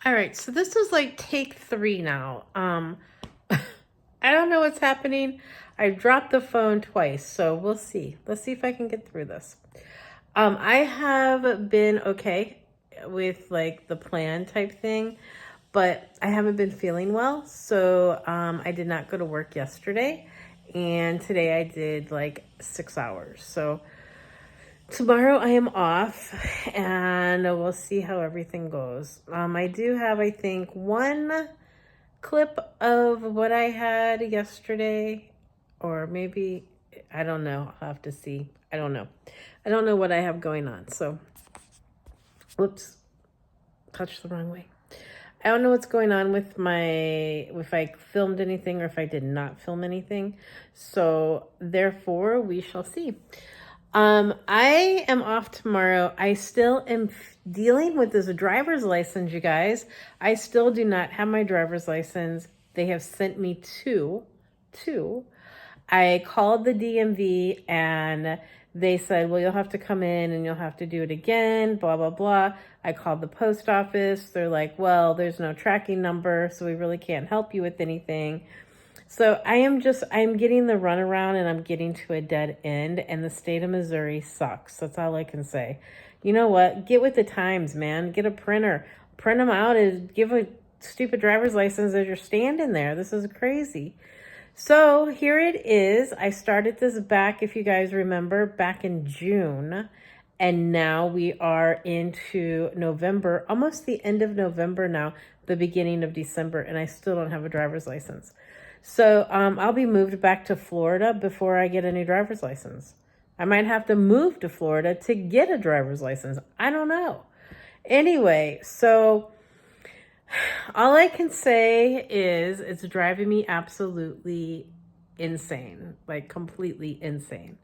All right, so this is like take 3 now. I don't know what's happening. I dropped the phone twice, so we'll see. Let's see if I can get through this. I have been okay with like the plan type thing, but I haven't been feeling well. So I did not go to work yesterday, and today I did like 6 hours. So tomorrow I am off, and we'll see how everything goes. I do have, I think, one clip of what I had yesterday, or maybe, I don't know. I'll have to see. I don't know. I don't know what I have going on. So, whoops, touched the wrong way. I don't know what's going on with if I filmed anything or if I did not film anything. So, therefore, we shall see. I am off tomorrow. I still am dealing with this driver's license, you guys. I still do not have my driver's license. They have sent me two. I called the DMV and they said, well, you'll have to come in and you'll have to do it again, blah, blah, blah. I called the post office. They're like, well, there's no tracking number, so we really can't help you with anything. So I'm getting the runaround and I'm getting to a dead end, and the state of Missouri sucks. That's all I can say. You know what? Get with the times, man. Get a printer. Print them out and give a stupid driver's license as you're standing there. This is crazy. So here it is. I started this back, if you guys remember, back in June. And now we are into November, almost the end of November now, the beginning of December, and I still don't have a driver's license. So I'll be moved back to Florida before I get a new driver's license. I might have to move to Florida to get a driver's license. I don't know. Anyway, so all I can say is it's driving me absolutely insane, like completely insane.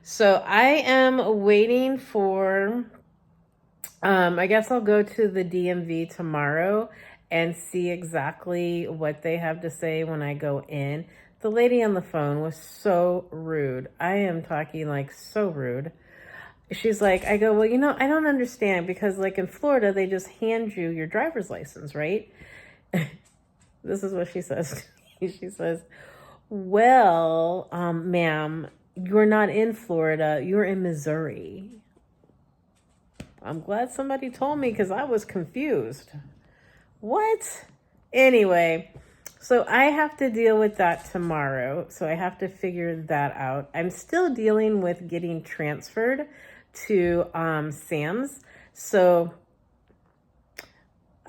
So I am waiting for, I guess I'll go to the DMV tomorrow and see exactly what they have to say when I go in. The lady on the phone was so rude. I am talking like so rude. She's like, I go, well, I don't understand, because like in Florida, they just hand you your driver's license, right? This is what she says. She says, well, ma'am, you're not in Florida. You're in Missouri. I'm glad somebody told me, because I was confused. What? Anyway, so I have to deal with that tomorrow. So I have to figure that out. I'm still dealing with getting transferred to Sam's. So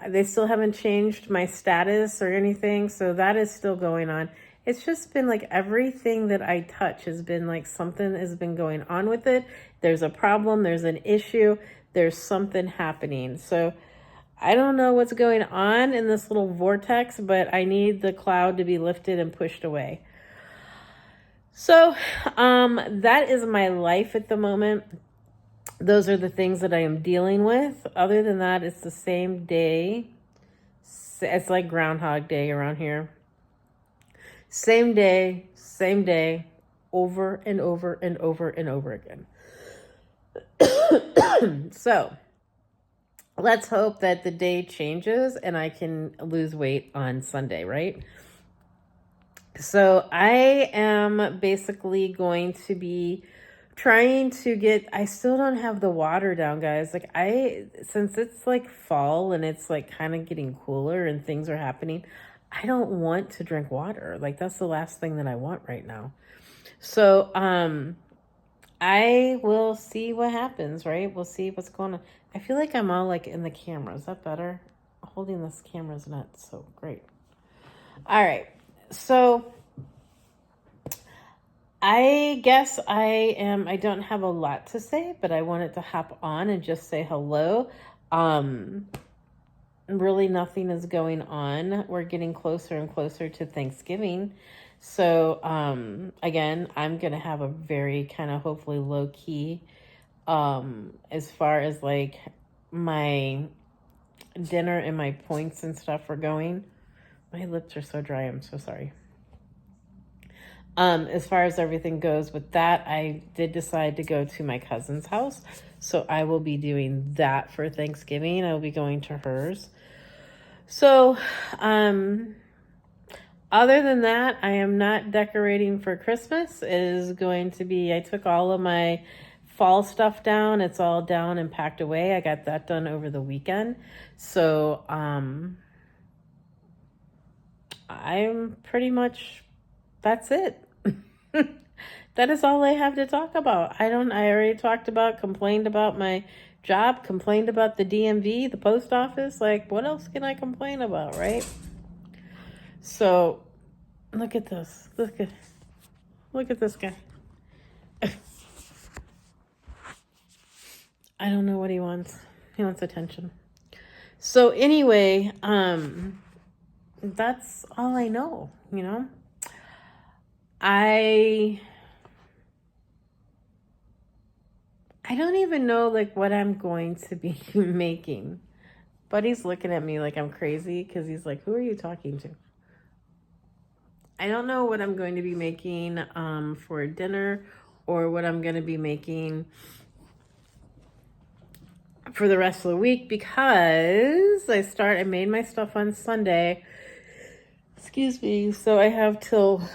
they still haven't changed my status or anything. So that is still going on. It's just been like everything that I touch has been like something has been going on with it. There's a problem. There's an issue. There's something happening. So I don't know what's going on in this little vortex, but I need the cloud to be lifted and pushed away. So that is my life at the moment. Those are the things that I am dealing with. Other than that, it's the same day. It's like Groundhog Day around here. Same day, over and over and over and over again. So let's hope that the day changes and I can lose weight on Sunday, right? So I am basically going to be trying to I still don't have the water down, guys. Like since it's like fall and it's like kind of getting cooler and things are happening, I don't want to drink water. Like that's the last thing that I want right now. So, I will see what happens, right? We'll see what's going on. I feel like I'm all like in the camera. Is that better? Holding this camera is not so great. All right. So I guess I don't have a lot to say, but I wanted to hop on and just say hello. Really nothing is going on. We're getting closer and closer to Thanksgiving. So, again, I'm going to have a very kind of hopefully low key, as far as like my dinner and my points and stuff are going. My lips are so dry. I'm so sorry. As far as everything goes with that, I did decide to go to my cousin's house. So I will be doing that for Thanksgiving. I will be going to hers. So, other than that, I am not decorating for Christmas. It is going to be, I took all of my fall stuff down. It's all down and packed away. I got that done over the weekend. So, I'm pretty much, that's it. That is all I have to talk about. I already talked about, complained about my job, complained about the DMV, the post office. Like, what else can I complain about, right? So, look at this. Look at this guy. I don't know what he wants. He wants attention. So anyway, that's all I know, you know. I don't even know like what I'm going to be making. But he's looking at me like I'm crazy because he's like, who are you talking to? I don't know what I'm going to be making for dinner or what I'm going to be making for the rest of the week because I made my stuff on Sunday. Excuse me. So I have till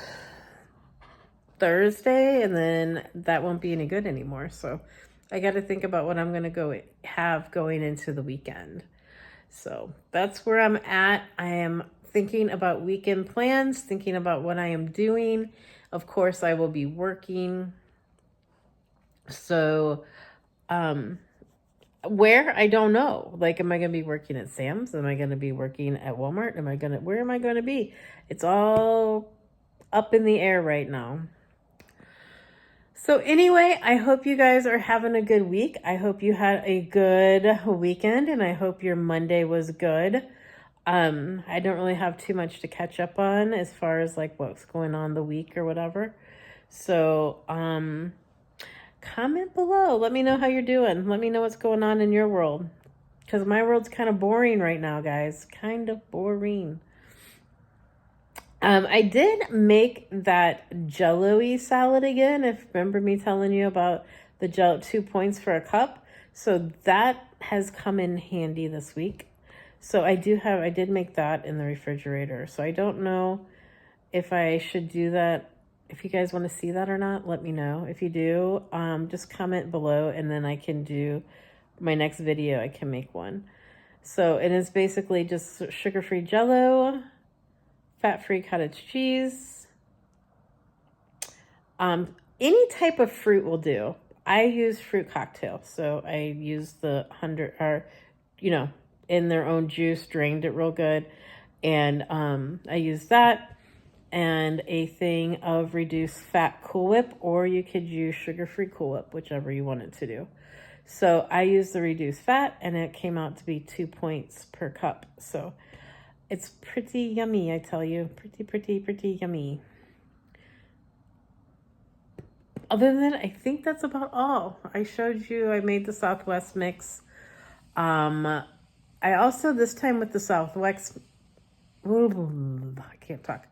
Thursday and then that won't be any good anymore. So I got to think about what I'm going to have going into the weekend. So that's where I'm at. I am thinking about weekend plans, thinking about what I am doing. Of course, I will be working. So, where? I don't know. Like, am I going to be working at Sam's? Am I going to be working at Walmart? Where am I going to be? It's all up in the air right now. So anyway, I hope you guys are having a good week. I hope you had a good weekend and I hope your Monday was good. I don't really have too much to catch up on as far as like what's going on the week or whatever. So, comment below. Let me know how you're doing. Let me know what's going on in your world. Because my world's kind of boring right now, guys. Kind of boring. I did make that Jell-O-y salad again. If remember me telling you about the 2 points for a cup. So that has come in handy this week. So I did make that in the refrigerator. So I don't know if I should do that. If you guys want to see that or not, let me know. If you do, just comment below and then I can do my next video. I can make one. So it is basically just sugar-free Jell-O, fat-free cottage cheese. Any type of fruit will do. I use fruit cocktail. So I use the 100 or, in their own juice, drained it real good. And I use that and a thing of reduced fat Cool Whip, or you could use sugar-free Cool Whip, whichever you want it to do. So I used the reduced fat and it came out to be 2 points per cup. So it's pretty yummy, I tell you. Pretty yummy. Other than that, I think that's about all. I showed you, I made the Southwest mix. I also, this time with the Southwest, I can't talk.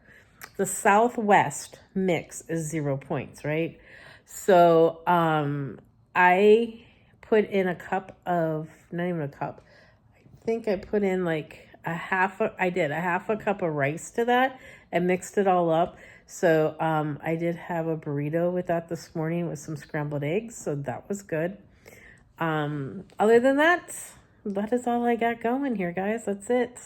The Southwest mix is 0 points, right? So I put in a cup of, not even a cup, I think I put in like a half a cup of rice to that and mixed it all up. So I did have a burrito with that this morning with some scrambled eggs. So that was good. Other than that is all I got going here, guys. That's it.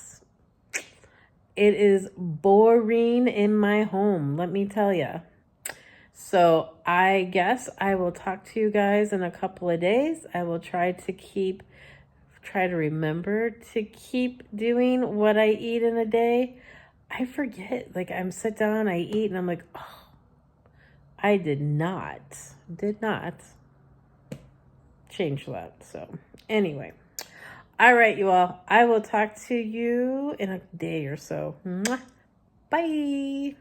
It is boring in my home, let me tell you. So I guess I will talk to you guys in a couple of days. I will try to remember to keep doing what I eat in a day. I forget, like I'm sit down, I eat and I'm like, oh, I did not change that. So anyway, all right, you all, I will talk to you in a day or so. Mwah. Bye.